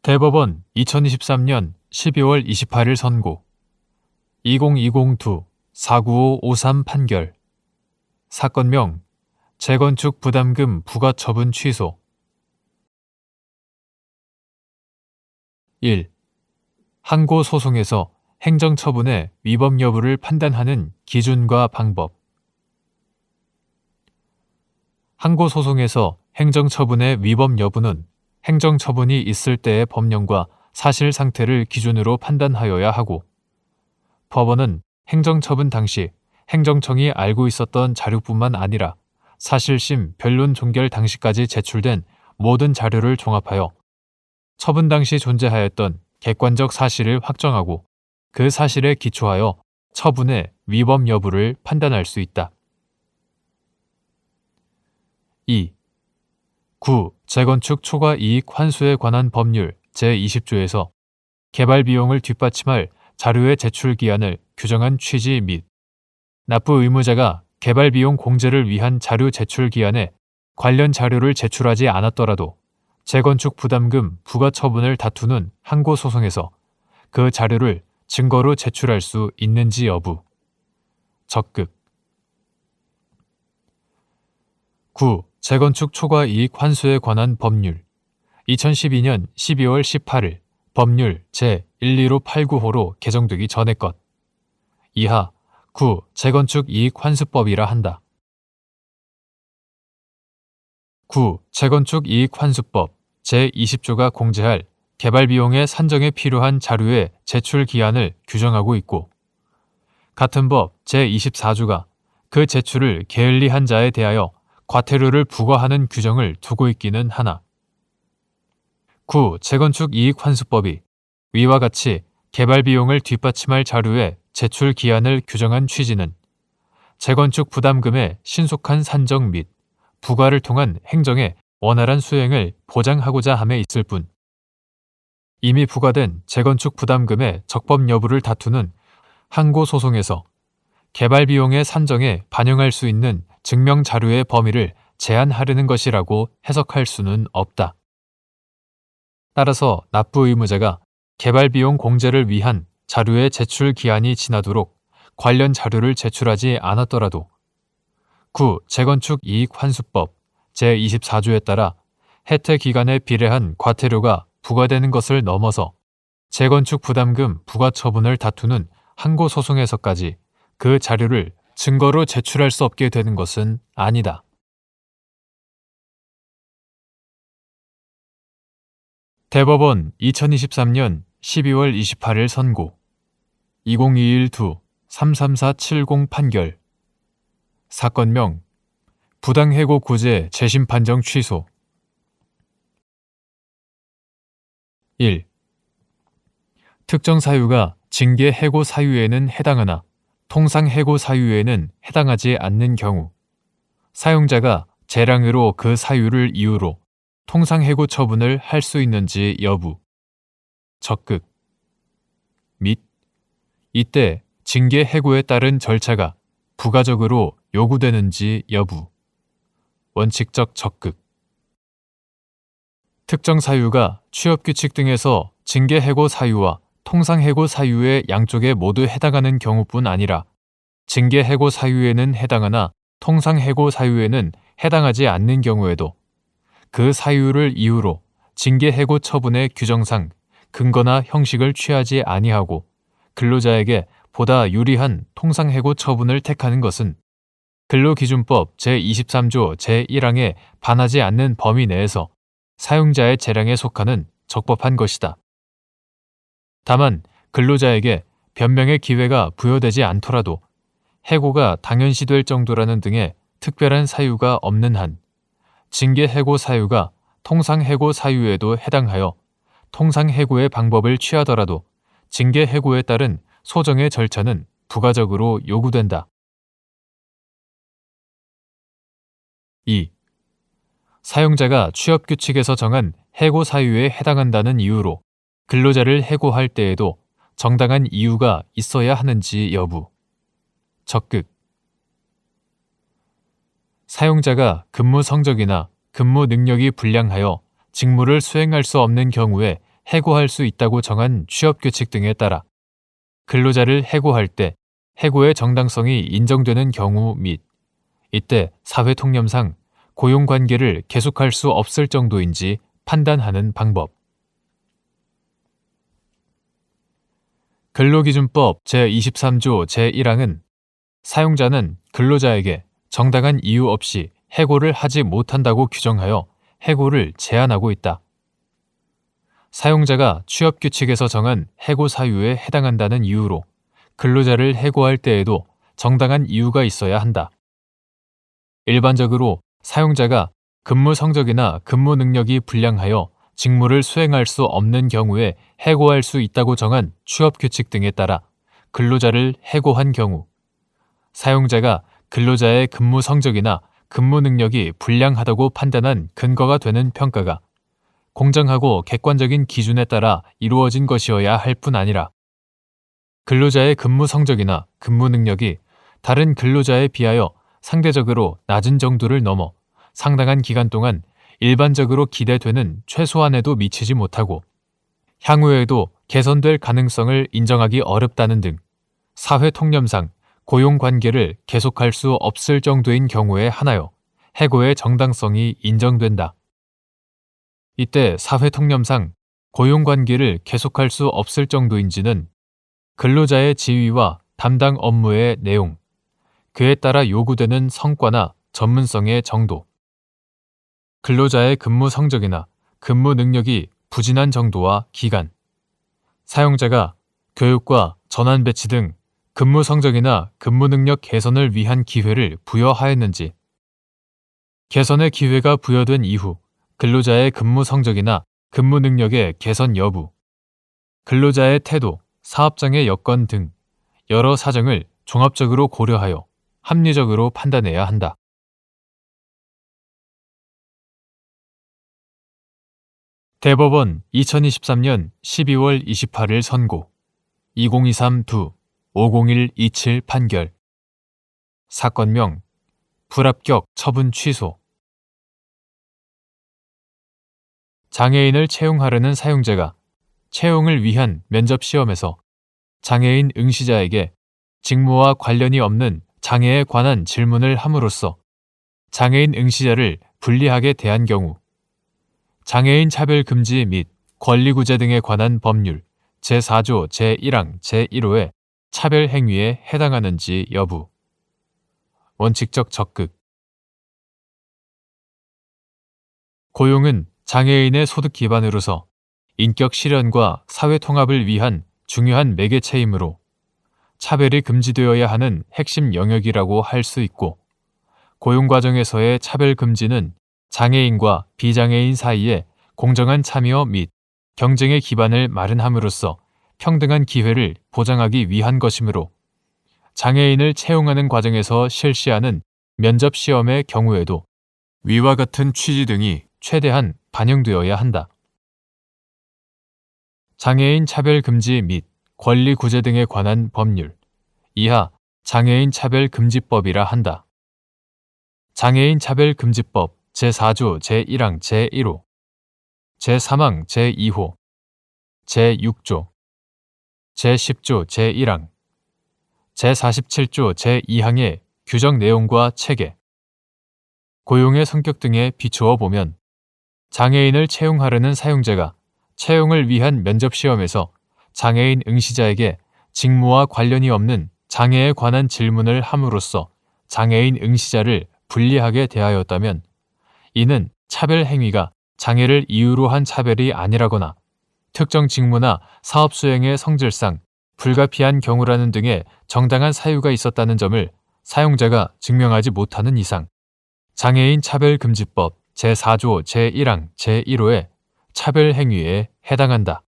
대법원 2023년 12월 28일 선고 2020-2-49553 판결 사건명 재건축 부담금 부과 처분 취소 1. 항고 소송에서 행정처분의 위법 여부를 판단하는 기준과 방법 항고 소송에서 행정처분의 위법 여부는 행정처분이 있을 때의 법령과 사실 상태를 기준으로 판단하여야 하고, 법원은 행정처분 당시 행정청이 알고 있었던 자료뿐만 아니라 사실심 변론 종결 당시까지 제출된 모든 자료를 종합하여 처분 당시 존재하였던 객관적 사실을 확정하고 그 사실에 기초하여 처분의 위법 여부를 판단할 수 있다. 2. 재건축 초과 이익 환수에 관한 법률 제20조에서 개발 비용을 뒷받침할 자료의 제출 기한을 규정한 취지 및 납부 의무자가 개발 비용 공제를 위한 자료 제출 기한에 관련 자료를 제출하지 않았더라도 재건축 부담금 부과 처분을 다투는 항고 소송에서 그 자료를 증거로 제출할 수 있는지 여부. 적극. 9. 재건축 초과 이익 환수에 관한 법률 2012년 12월 18일 법률 제11589호로 개정되기 전의 것. 이하 9. 재건축 이익 환수법이라 한다. 9. 재건축 이익 환수법 제20조가 공제할 개발 비용의 산정에 필요한 자료의 제출 기한을 규정하고 있고, 같은 법 제24조가 그 제출을 게을리한 자에 대하여 과태료를 부과하는 규정을 두고 있기는 하나, 9. 재건축 이익 환수법이 위와 같이 개발 비용을 뒷받침할 자료의 제출 기한을 규정한 취지는 재건축 부담금의 신속한 산정 및 부과를 통한 행정의 원활한 수행을 보장하고자 함에 있을 뿐, 이미 부과된 재건축 부담금의 적법 여부를 다투는 항고 소송에서 개발 비용의 산정에 반영할 수 있는 증명 자료의 범위를 제한하려는 것이라고 해석할 수는 없다. 따라서 납부 의무자가 개발 비용 공제를 위한 자료의 제출 기한이 지나도록 관련 자료를 제출하지 않았더라도 9. 재건축 이익 환수법 제24조에 따라 혜택 기간에 비례한 과태료가 부과되는 것을 넘어서 재건축 부담금 부과 처분을 다투는 항고 소송에서까지 그 자료를 증거로 제출할 수 없게 되는 것은 아니다. 대법원 2023년 12월 28일 선고 2021-2-33470 판결 사건명 부당해고 구제 재심 판정 취소 1. 특정 사유가 징계 해고 사유에는 해당하나 통상 해고 사유에는 해당하지 않는 경우 사용자가 재량으로 그 사유를 이유로 통상 해고 처분을 할 수 있는지 여부. 적극. 및 이때 징계 해고에 따른 절차가 부가적으로 요구되는지 여부. 원칙적 적극. 특정 사유가 취업규칙 등에서 징계 해고 사유와 통상 해고 사유의 양쪽에 모두 해당하는 경우뿐 아니라 징계 해고 사유에는 해당하나 통상 해고 사유에는 해당하지 않는 경우에도 그 사유를 이유로 징계 해고 처분의 규정상 근거나 형식을 취하지 아니하고 근로자에게 보다 유리한 통상 해고 처분을 택하는 것은 근로기준법 제23조 제1항에 반하지 않는 범위 내에서 사용자의 재량에 속하는 적법한 것이다. 다만 근로자에게 변명의 기회가 부여되지 않더라도 해고가 당연시될 정도라는 등의 특별한 사유가 없는 한 징계 해고 사유가 통상 해고 사유에도 해당하여 통상 해고의 방법을 취하더라도 징계 해고에 따른 소정의 절차는 부가적으로 요구된다. 2. 사용자가 취업규칙에서 정한 해고 사유에 해당한다는 이유로 근로자를 해고할 때에도 정당한 이유가 있어야 하는지 여부. 적극. 사용자가 근무 성적이나 근무 능력이 불량하여 직무를 수행할 수 없는 경우에 해고할 수 있다고 정한 취업규칙 등에 따라 근로자를 해고할 때 해고의 정당성이 인정되는 경우 및 이때 사회통념상 고용관계를 계속할 수 없을 정도인지 판단하는 방법. 근로기준법 제23조 제1항은 사용자는 근로자에게 정당한 이유 없이 해고를 하지 못한다고 규정하여 해고를 제한하고 있다. 사용자가 취업규칙에서 정한 해고 사유에 해당한다는 이유로 근로자를 해고할 때에도 정당한 이유가 있어야 한다. 일반적으로 사용자가 근무 성적이나 근무 능력이 불량하여 직무를 수행할 수 없는 경우에 해고할 수 있다고 정한 취업규칙 등에 따라 근로자를 해고한 경우 사용자가 근로자의 근무 성적이나 근무 능력이 불량하다고 판단한 근거가 되는 평가가 공정하고 객관적인 기준에 따라 이루어진 것이어야 할 뿐 아니라 근로자의 근무 성적이나 근무 능력이 다른 근로자에 비하여 상대적으로 낮은 정도를 넘어 상당한 기간 동안 일반적으로 기대되는 최소한에도 미치지 못하고 향후에도 개선될 가능성을 인정하기 어렵다는 등 사회통념상 고용관계를 계속할 수 없을 정도인 경우에 한하여 해고의 정당성이 인정된다. 이때 사회통념상 고용관계를 계속할 수 없을 정도인지는 근로자의 지위와 담당 업무의 내용, 그에 따라 요구되는 성과나 전문성의 정도, 근로자의 근무 성적이나 근무 능력이 부진한 정도와 기간, 사용자가 교육과 전환 배치 등 근무 성적이나 근무 능력 개선을 위한 기회를 부여하였는지, 개선의 기회가 부여된 이후 근로자의 근무 성적이나 근무 능력의 개선 여부, 근로자의 태도, 사업장의 여건 등 여러 사정을 종합적으로 고려하여 합리적으로 판단해야 한다. 대법원 2023년 12월 28일 선고 2023-2 50127 판결 사건명 불합격 처분 취소 장애인을 채용하려는 사용자가 채용을 위한 면접시험에서 장애인 응시자에게 직무와 관련이 없는 장애에 관한 질문을 함으로써 장애인 응시자를 불리하게 대한 경우 장애인 차별 금지 및 권리구제 등에 관한 법률 제4조 제1항 제1호의 차별 행위에 해당하는지 여부. 원칙적 적극. 고용은 장애인의 소득 기반으로서 인격 실현과 사회 통합을 위한 중요한 매개체이므로 차별이 금지되어야 하는 핵심 영역이라고 할 수 있고 고용 과정에서의 차별 금지는 장애인과 비장애인 사이에 공정한 참여 및 경쟁의 기반을 마련함으로써 평등한 기회를 보장하기 위한 것이므로 장애인을 채용하는 과정에서 실시하는 면접 시험의 경우에도 위와 같은 취지 등이 최대한 반영되어야 한다. 장애인 차별 금지 및 권리 구제 등에 관한 법률 이하 장애인 차별 금지법이라 한다. 장애인 차별 금지법 제4조 제1항 제1호, 제3항 제2호, 제6조, 제10조 제1항, 제47조 제2항의 규정 내용과 체계, 고용의 성격 등에 비추어 보면 장애인을 채용하려는 사용자가 채용을 위한 면접시험에서 장애인 응시자에게 직무와 관련이 없는 장애에 관한 질문을 함으로써 장애인 응시자를 불리하게 대하였다면 이는 차별 행위가 장애를 이유로 한 차별이 아니라거나 특정 직무나 사업 수행의 성질상 불가피한 경우라는 등의 정당한 사유가 있었다는 점을 사용자가 증명하지 못하는 이상 장애인 차별금지법 제4조 제1항 제1호의 차별 행위에 해당한다.